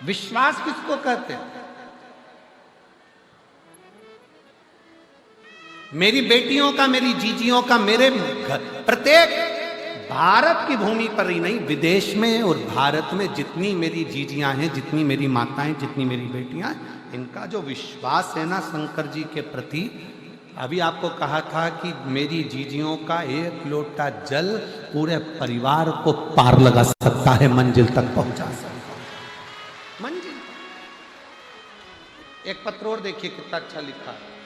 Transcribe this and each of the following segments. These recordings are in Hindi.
विश्वास किसको कहते हैं? मेरी बेटियों का, मेरी जीजियों का, मेरे प्रत्येक भारत की भूमि पर ही नहीं, विदेश में और भारत में जितनी मेरी जीजियां हैं, जितनी मेरी माताएं, जितनी मेरी बेटियां, इनका जो विश्वास है ना शंकर जी के प्रति, अभी आपको कहा था कि मेरी जीजियों का एक लोटा जल पूरे परिवार को पार लगा सकता है, मंजिल तक पहुंचा सकता है, मंजिल। एक पत्र और देखिए कितना अच्छा लिखा है।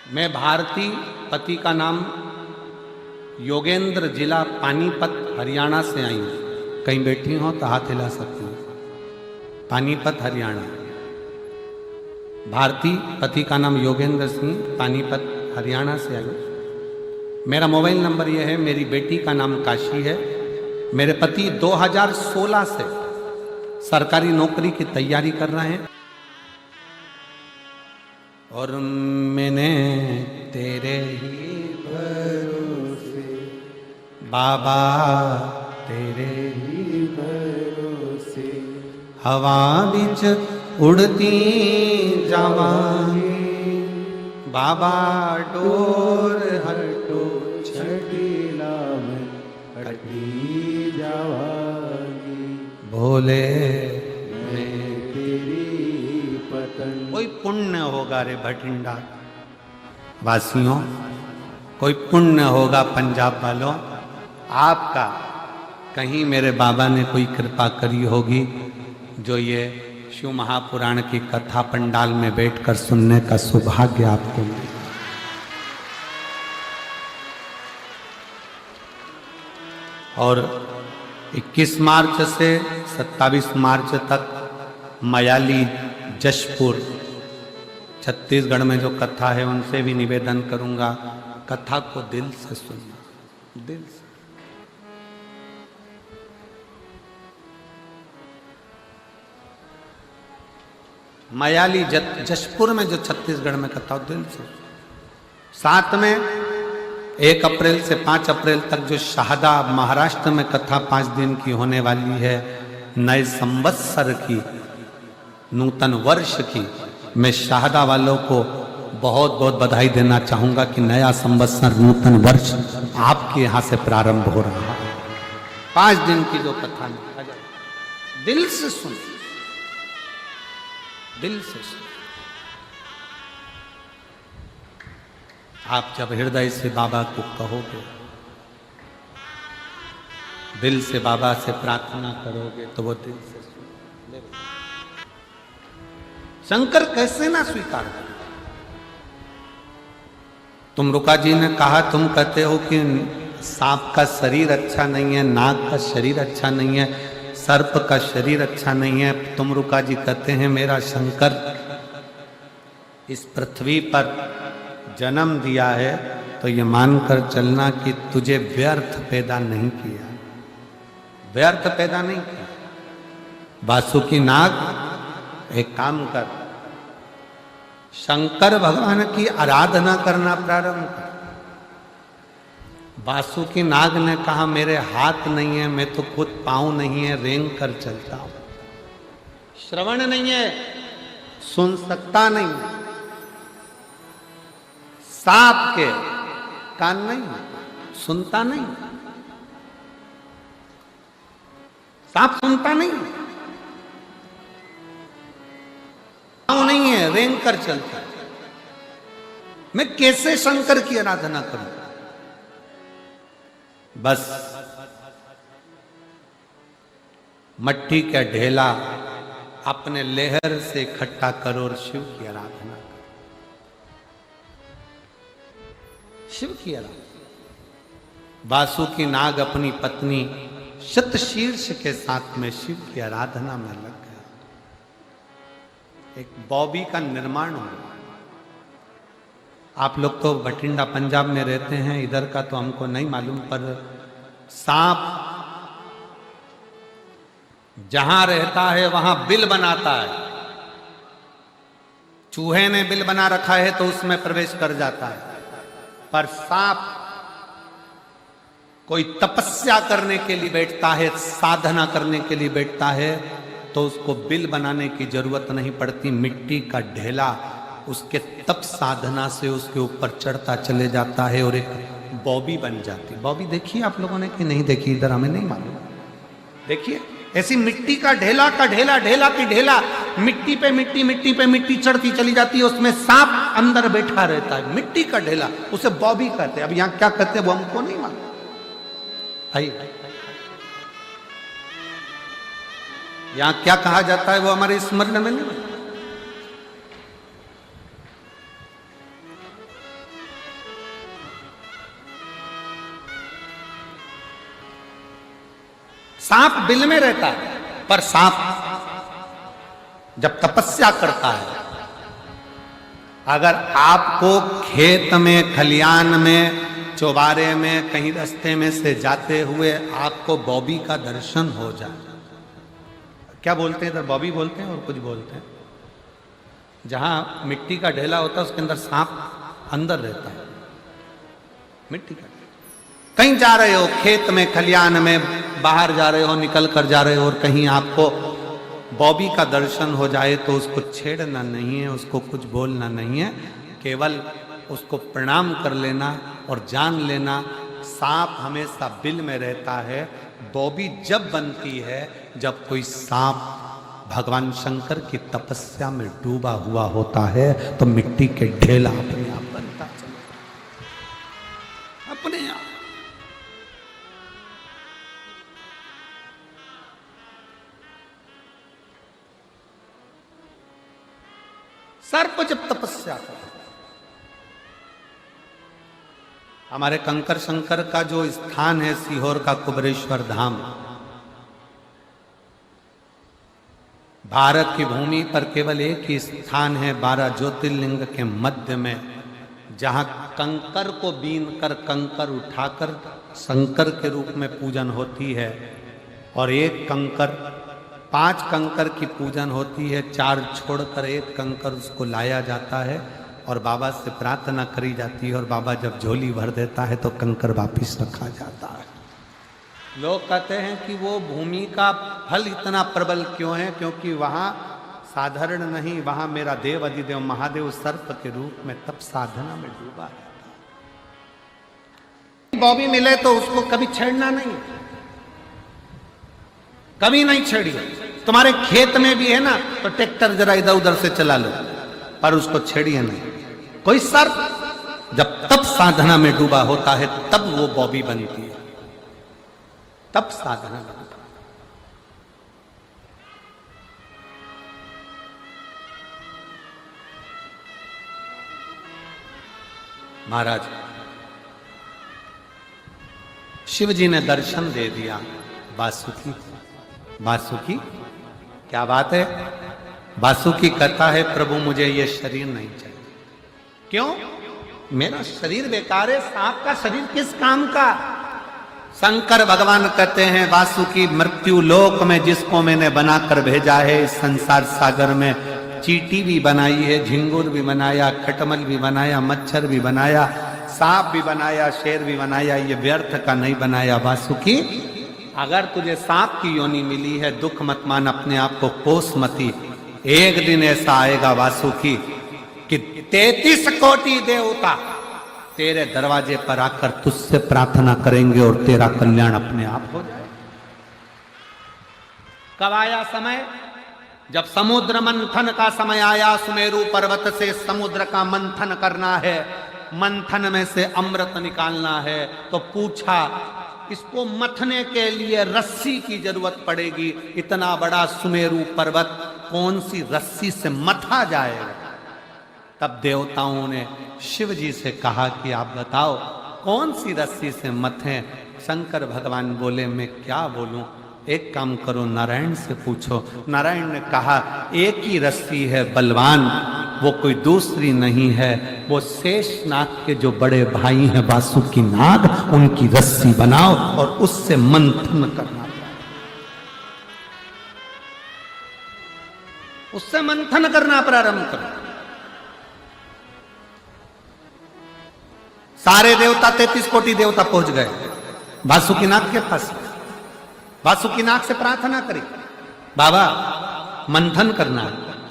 मैं भारती, पति का नाम योगेंद्र, जिला पानीपत, हरियाणा से आई हूँ। कहीं बैठी हो तो हाथ हिला सकती हूँ। पानीपत, हरियाणा। भारती, पति का नाम योगेंद्र सिंह, पानीपत, हरियाणा से आई हूँ। मेरा मोबाइल नंबर यह है। मेरी बेटी का नाम काशी है। मेरे पति 2016 से सरकारी नौकरी की तैयारी कर रहे हैं और मैंने तेरे ही भरोसे बाबा, तेरे ही भरोसे हवा बिच उड़ती जावांगी, बाबा डोर हटो छड़ीला में हटी जावांगी, भोले कोई पुण्य होगा रे भटिंडा वासियों, कोई पुण्य होगा पंजाब वालों आपका। कहीं मेरे बाबा ने कोई कृपा करी होगी जो ये शिव महापुराण की कथा पंडाल में बैठकर सुनने का सौभाग्य आपको मिले। और 21 मार्च से 27 मार्च तक मयाली, जशपुर, छत्तीसगढ़ में जो कथा है उनसे भी निवेदन करूंगा, कथा को दिल से सुनना, दिल से। मयाली, जशपुर में जो छत्तीसगढ़ में कथा हो, दिल से। साथ में 1 अप्रैल से 5 अप्रैल तक जो शाहदा महाराष्ट्र में कथा 5 दिन की होने वाली है, नए संवत्सर की, नूतन वर्ष की, मैं शाहदा वालों को बहुत बहुत बधाई देना चाहूंगा कि नया संवत्सर, नूतन वर्ष आपके यहां से प्रारंभ हो रहा है। 5 दिन की जो कथा लिखा जाए, दिल से सुन, दिल से सुन। आप जब हृदय से बाबा को कहोगे, दिल से बाबा से प्रार्थना करोगे, तो वो दिल से सुन। शंकर कैसे ना स्वीकार कर। तुम रुका जी ने कहा, तुम कहते हो कि सांप का शरीर अच्छा नहीं है, नाग का शरीर अच्छा नहीं है, सर्प का शरीर अच्छा नहीं है। तुम रुका जी कहते हैं मेरा शंकर इस पृथ्वी पर जन्म दिया है, तो ये मानकर चलना कि तुझे व्यर्थ पैदा नहीं किया, व्यर्थ पैदा नहीं किया। वासुकी नाग, एक काम कर, शंकर भगवान की आराधना करना प्रारंभ कर। वासुकी नाग ने कहा मेरे हाथ नहीं है, मैं तो खुद पाँव नहीं है, रेंग कर चलता हूं, श्रवण नहीं है, सुन सकता नहीं, सांप के कान नहीं, सुनता नहीं, सांप सुनता नहीं, पाँव नहीं है, रेंग कर चलता है। मैं कैसे शंकर की आराधना करूं? बस मट्टी का ढेला अपने लेहर से इकट्ठा करो और शिव की आराधना करो, शिव की आराधना। वासुकी नाग अपनी पत्नी शतशीर्ष के साथ में शिव की आराधना में लग गया। एक बॉबी का निर्माण हुआ। आप लोग तो बठिंडा पंजाब में रहते हैं, इधर का तो हमको नहीं मालूम, पर सांप जहां रहता है वहां बिल बनाता है। चूहे ने बिल बना रखा है तो उसमें प्रवेश कर जाता है, पर सांप कोई तपस्या करने के लिए बैठता है, साधना करने के लिए बैठता है, तो उसको बिल बनाने की जरूरत नहीं पड़ती। मिट्टी का ढेला उसके तप साधना से उसके ऊपर चढ़ता चले जाता है और एक बॉबी बन जाती। बॉबी देखिए आप लोगों ने कि नहीं देखी? इधर हमें नहीं मालूम। देखिए ऐसी मिट्टी का ढेला ढेला की ढेला, मिट्टी पे मिट्टी चढ़ती चली जाती है, उसमें सांप अंदर बैठा रहता है। मिट्टी का ढेला, उसे बॉबी कहते हैं। अब यहां क्या कहते हैं वो हमको नहीं मालूम। आइए, यहां क्या कहा जाता है वो हमारे स्मरण में नहीं। सांप बिल में रहता है, पर सांप जब तपस्या करता है, अगर आपको खेत में, खलियान में, चौबारे में, कहीं रास्ते में से जाते हुए आपको बॉबी का दर्शन हो जाए, क्या बोलते हैं इधर? बॉबी बोलते हैं और कुछ बोलते हैं। जहां मिट्टी का ढेला होता है उसके अंदर सांप अंदर रहता है, मिट्टी का। कहीं जा रहे हो, खेत में, खलियान में, बाहर जा रहे हो, निकल कर जा रहे हो, और कहीं आपको बॉबी का दर्शन हो जाए तो उसको छेड़ना नहीं है, उसको कुछ बोलना नहीं है, केवल उसको प्रणाम कर लेना और जान लेना सांप हमेशा बिल में रहता है। बॉबी जब बनती है जब कोई सांप भगवान शंकर की तपस्या में डूबा हुआ होता है, तो मिट्टी के ढेला अपने आप बनता चला, अपने आप। सर्प जब तपस्या करता, हमारे कंकर शंकर का जो स्थान है सीहोर का कुबरेश्वर धाम, भारत की भूमि पर केवल एक ही स्थान है 12 ज्योतिर्लिंग के मध्य में, जहां कंकर को बीन कर, कंकर उठाकर शंकर के रूप में पूजन होती है, और एक कंकर, 5 कंकर की पूजन होती है, 4 छोड़कर एक कंकर उसको लाया जाता है और बाबा से प्रार्थना करी जाती है, और बाबा जब झोली भर देता है तो कंकर वापिस रखा जाता है। लोग कहते हैं कि वो भूमि का फल इतना प्रबल क्यों है? क्योंकि वहां साधारण नहीं, वहां मेरा देव अधिदेव महादेव सर्प के रूप में तप साधना में डूबा है। बॉबी मिले तो उसको कभी छेड़ना नहीं, कभी नहीं छेड़िए। तुम्हारे खेत में भी है ना तो ट्रैक्टर जरा इधर उधर से चला लो, पर उसको छेड़िए नहीं। कोई सर्प जब तप साधना में डूबा होता है तब वो बॉबी बनती है, तप साधना बनता है। महाराज शिव जी ने दर्शन दे दिया वासुकी। वासुकी क्या बात है? वासुकी कहता है प्रभु मुझे ये शरीर नहीं चाहिए। क्यों? मेरा शरीर बेकार है, सांप का शरीर किस काम का? शंकर भगवान कहते हैं वासुकी मृत्यु लोक में जिसको मैंने बनाकर भेजा है, इस संसार सागर में चींटी भी बनाई है, झिंगुर भी बनाया, खटमल भी बनाया, मच्छर भी बनाया, सांप भी बनाया, शेर भी बनाया, ये व्यर्थ का नहीं बनाया। वासुकी अगर तुझे सांप की योनि मिली है, दुख मत मान, अपने आप को कोस मती। एक दिन ऐसा आएगा वासुकी कि 33 कोटि देवता तेरे दरवाजे पर आकर तुझसे प्रार्थना करेंगे और तेरा कल्याण अपने आप हो जाए। कब आया समय? जब समुद्र मंथन का समय आया, सुमेरु पर्वत से समुद्र का मंथन करना है, मंथन में से अमृत निकालना है, तो पूछा इसको मथने के लिए रस्सी की जरूरत पड़ेगी। इतना बड़ा सुमेरु पर्वत कौन सी रस्सी से मथा जाएगा? तब देवताओं ने शिव जी से कहा कि आप बताओ कौन सी रस्सी से मथें? शंकर भगवान बोले मैं क्या बोलूं, एक काम करो नारायण से पूछो। नारायण ने कहा एक ही रस्सी है बलवान, वो कोई दूसरी नहीं है, वो शेषनाग के जो बड़े भाई हैं वासुकी नाग, उनकी रस्सी बनाओ और उससे मंथन करना। उससे मंथन करना प्रारंभ करो। सारे देवता 33 कोटि देवता पहुंच गए वासुकीनाथ के पास। वासुकीनाथ से प्रार्थना करी, बाबा मंथन करना,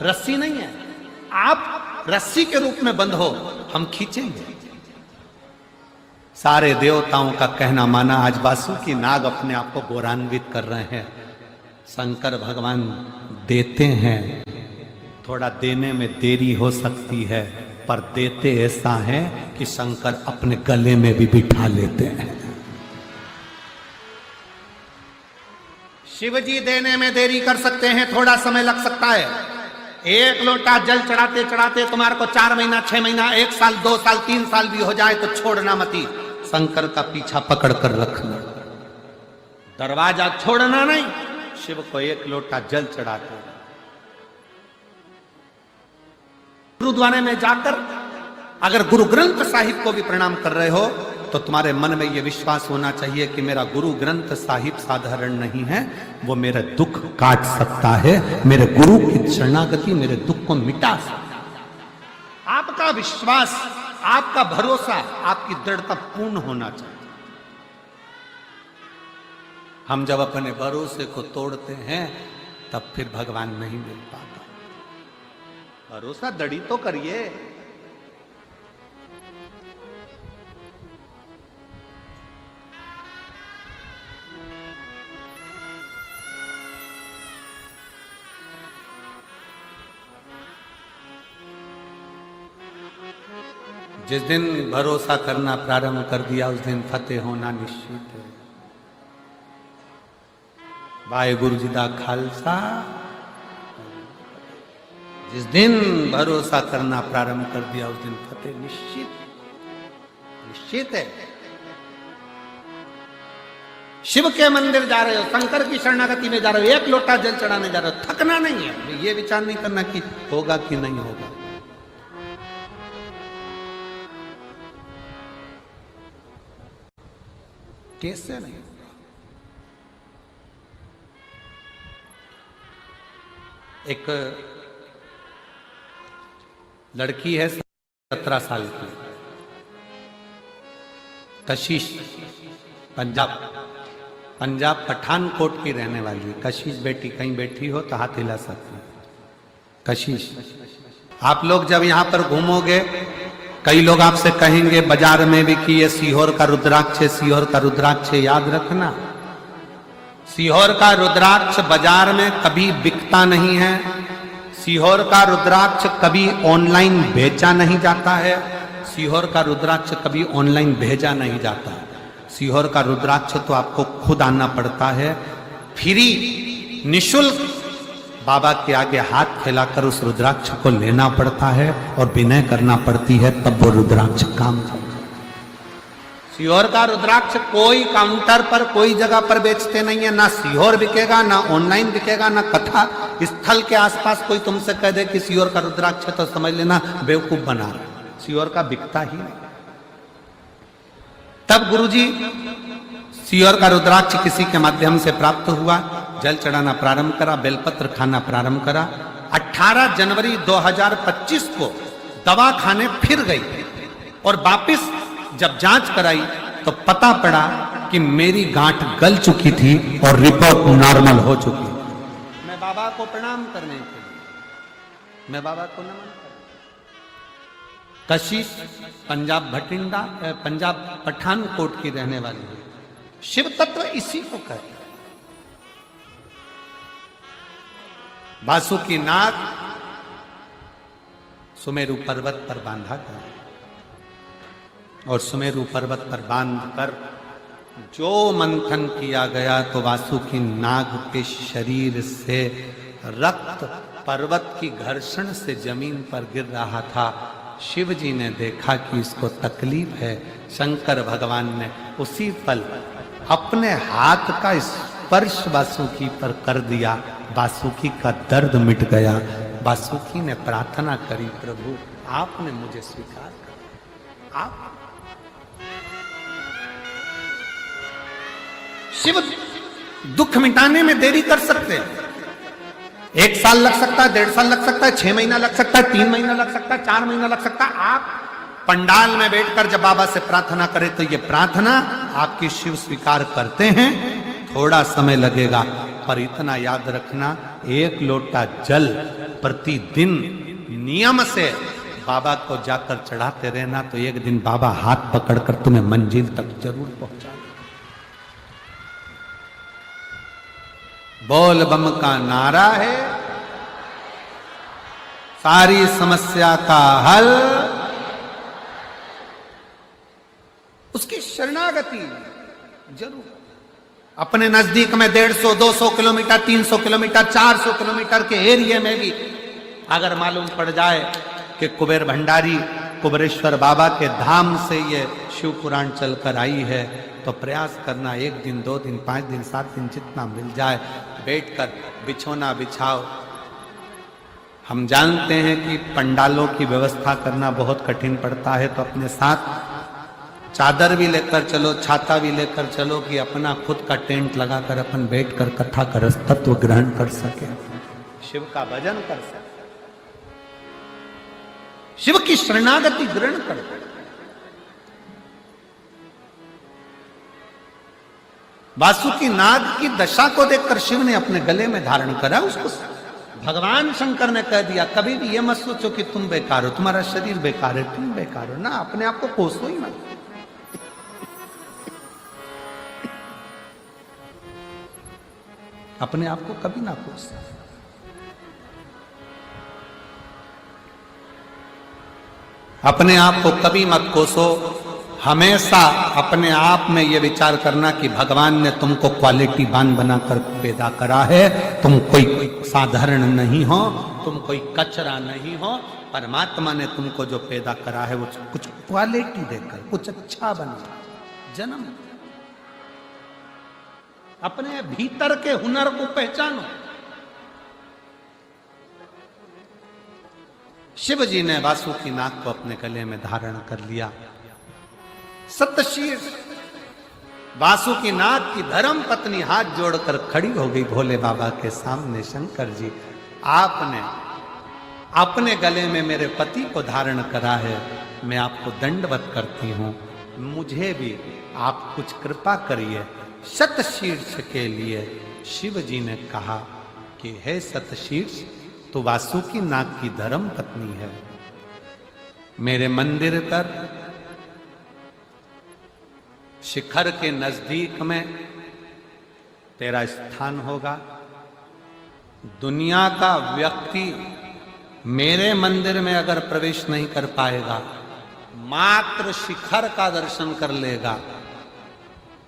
रस्सी नहीं है, आप रस्सी के रूप में बंद हो, हम खींचेंगे। सारे देवताओं का कहना माना। आज वासुकी नाग अपने आप को गौरवान्वित कर रहे हैं। शंकर भगवान देते हैं, थोड़ा देने में देरी हो सकती है, पर देते ऐसा है कि शंकर अपने गले में भी बिठा लेते हैं। शिव जी देने में देरी कर सकते हैं, थोड़ा समय लग सकता है। एक लोटा जल चढ़ाते चढ़ाते तुम्हारे को 4 महीना, 6 महीना, 1 साल, 2 साल, 3 साल भी हो जाए तो छोड़ना मती, शंकर का पीछा पकड़ कर रखना, दरवाजा छोड़ना नहीं। शिव को 1 लोटा जल चढ़ाते, गुरुद्वारे में जाकर अगर गुरु ग्रंथ साहिब को भी प्रणाम कर रहे हो तो तुम्हारे मन में यह विश्वास होना चाहिए कि मेरा गुरु ग्रंथ साहिब साधारण नहीं है, वो मेरा दुख काट सकता है, मेरे गुरु की शरणागति मेरे दुख को मिटा सकता है। आपका विश्वास, आपका भरोसा, आपकी दृढ़ता पूर्ण होना चाहिए। हम जब अपने भरोसे को तोड़ते हैं तब फिर भगवान नहीं मिल पाता। भरोसा दड़ी तो करिए। जिस दिन भरोसा करना प्रारंभ कर दिया उस दिन फतेह होना निश्चित है। वाहेगुरु जी दा खालसा। जिस दिन भरोसा करना प्रारंभ कर दिया उस दिन फतेह निश्चित है। शिव के मंदिर जा रहे हो, शंकर की शरणागति में जा रहे हो, 1 लोटा जल चढ़ाने जा रहे हो, थकना नहीं है। ये विचार नहीं करना कि होगा कि नहीं होगा। कैसे नहीं? एक लड़की है 17 साल की, कशिश, पंजाब पठानकोट की रहने वाली। कशिश बेटी कहीं बैठी हो तो हाथ हिला सकती। कशिश, आप लोग जब यहां पर घूमोगे, कई लोग आपसे कहेंगे बाजार में भी कि ये सीहोर का रुद्राक्ष है, सीहोर का रुद्राक्ष है। याद रखना, सीहोर का रुद्राक्ष बाजार में कभी बिकता नहीं है। सीहोर का रुद्राक्ष कभी ऑनलाइन बेचा नहीं जाता है। सीहोर का रुद्राक्ष कभी ऑनलाइन भेजा नहीं जाता है। सीहोर का रुद्राक्ष तो आपको खुद आना पड़ता है, फ्री निशुल्क बाबा के आगे हाथ फैलाकर उस रुद्राक्ष को लेना पड़ता है और विनय करना पड़ती है, तब वो रुद्राक्ष काम करता है। सीहोर का रुद्राक्ष कोई काउंटर पर, कोई जगह पर बेचते नहीं है। ना सीहोर बिकेगा, ना ऑनलाइन बिकेगा, ना कथा स्थल के आसपास कोई तुमसे कह दे कि सीहोर का रुद्राक्ष तो समझ लेना बेवकूफ बना रहा। सीहोर का बिकता ही नहीं। तब गुरुजी सीहोर का रुद्राक्ष किसी के माध्यम से प्राप्त हुआ, जल चढ़ाना प्रारंभ करा, बेलपत्र खाना प्रारंभ करा। 18 जनवरी 2025 को दवाखाने फिर गई और वापिस जब जांच कराई तो पता पड़ा कि मेरी गांठ गल चुकी थी और रिपोर्ट नॉर्मल हो चुकी। मैं बाबा को प्रणाम करने के लिए, मैं बाबा को नमन कर। कशिश पंजाब भटिंडा, पंजाब पठानकोट की रहने वाली है। शिव तत्व इसी को कहते हैं। वासुकी नाग सुमेरु पर्वत पर बांधा गया और सुमेरु पर्वत पर बांधकर जो मंथन किया गया तो वासुकी नाग के शरीर से रक्त पर्वत की घर्षण से जमीन पर गिर रहा था। शिव जी ने देखा कि इसको तकलीफ है। शंकर भगवान ने उसी पल अपने हाथ का स्पर्श वासुकी पर कर दिया। वासुकी का दर्द मिट गया। वासुकी ने प्रार्थना करी, प्रभु आपने मुझे स्वीकार कर। आप शिव दुख मिटाने में देरी कर सकते हैं, 1 साल लग सकता है, 1.5 साल लग सकता है, 6 महीना लग सकता है, 3 महीना लग सकता है, 4 महीना लग सकता है। आप पंडाल में बैठकर जब बाबा से प्रार्थना करें तो ये प्रार्थना आपकी शिव स्वीकार करते हैं। थोड़ा समय लगेगा, पर इतना याद रखना, 1 लोटा जल प्रतिदिन नियम से बाबा को जाकर चढ़ाते रहना, तो एक दिन बाबा हाथ पकड़कर तुम्हें मंजिल तक जरूर पहुंचा। बोल बम का नारा है सारी समस्या का हल, उसकी शरणागति जरूर। अपने नजदीक में 150, 200 किलोमीटर, 300 किलोमीटर, 400 किलोमीटर के एरिया में भी अगर मालूम पड़ जाए कि कुबेर भंडारी कुबेरेश्वर बाबा के धाम से ये शिव पुराण चलकर आई है, तो प्रयास करना 1 दिन, 2 दिन, 5 दिन, 7 दिन, जितना मिल जाए, बैठकर बिछोना बिछाओ। हम जानते हैं कि पंडालों की व्यवस्था करना बहुत कठिन पड़ता है, तो अपने साथ चादर भी लेकर चलो, छाता भी लेकर चलो, कि अपना खुद का टेंट लगाकर अपन बैठकर कथा का रस तत्व ग्रहण कर सके, शिव का भजन कर सके, शिव की शरणागति ग्रहण कर। वासुकी नाग की दशा को देखकर शिव ने अपने गले में धारण करा उसको। भगवान शंकर ने कह दिया, कभी भी ये मत सोचो कि तुम बेकार हो, तुम्हारा शरीर बेकार है, तुम बेकार हो ना, अपने आप को कोसो ही मत। अपने आप को कभी ना कोस। अपने आप को कभी मत कोसो। हमेशा अपने आप में यह विचार करना कि भगवान ने तुमको क्वालिटीवान बनाकर पैदा करा है, तुम कोई साधारण नहीं हो, तुम कोई कचरा नहीं हो। परमात्मा ने तुमको जो पैदा करा है वो कुछ क्वालिटी देकर कुछ अच्छा बना जन्म। अपने भीतर के हुनर को पहचानो। शिव जी ने वासुकी नाग को अपने गले में धारण कर लिया। सतशीर वासुकी नाग की धर्म पत्नी हाथ जोड़कर खड़ी हो गई भोले बाबा के सामने। शंकर जी, आपने अपने गले में मेरे पति को धारण करा है, मैं आपको दंडवत करती हूं, मुझे भी आप कुछ कृपा करिए। सतशीर्ष के लिए शिव जी ने कहा कि हे सतशीर्ष, तो वासुकी नाग की धर्म पत्नी है, मेरे मंदिर पर शिखर के नजदीक में तेरा स्थान होगा। दुनिया का व्यक्ति मेरे मंदिर में अगर प्रवेश नहीं कर पाएगा, मात्र शिखर का दर्शन कर लेगा,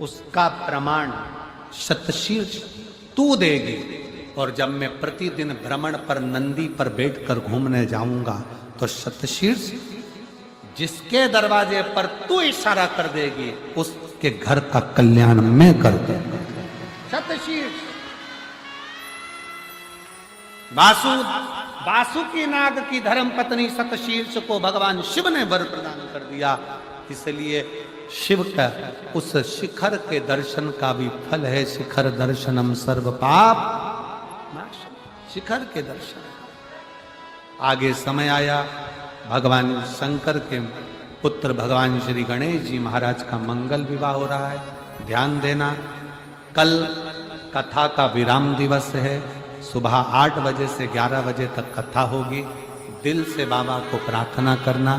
उसका प्रमाण सतशीर्ष तू देगी। और जब मैं प्रतिदिन भ्रमण पर नंदी पर बैठकर घूमने जाऊंगा, तो सतशीर्ष जिसके दरवाजे पर तू इशारा कर देगी, उसके घर का कल्याण मैं कर दूंगा। सतशीर्ष वासुकी नाग की धर्म पत्नी सतशीर्ष को भगवान शिव ने वर प्रदान कर दिया। इसलिए शिव का उस शिखर के दर्शन का भी फल है, शिखर दर्शनम सर्व पाप। शिखर के दर्शन। आगे समय आया, भगवान शंकर के पुत्र भगवान श्री गणेश जी महाराज का मंगल विवाह हो रहा है। ध्यान देना, कल कथा का विराम दिवस है। सुबह 8 बजे से 11 बजे तक कथा होगी। दिल से बाबा को प्रार्थना करना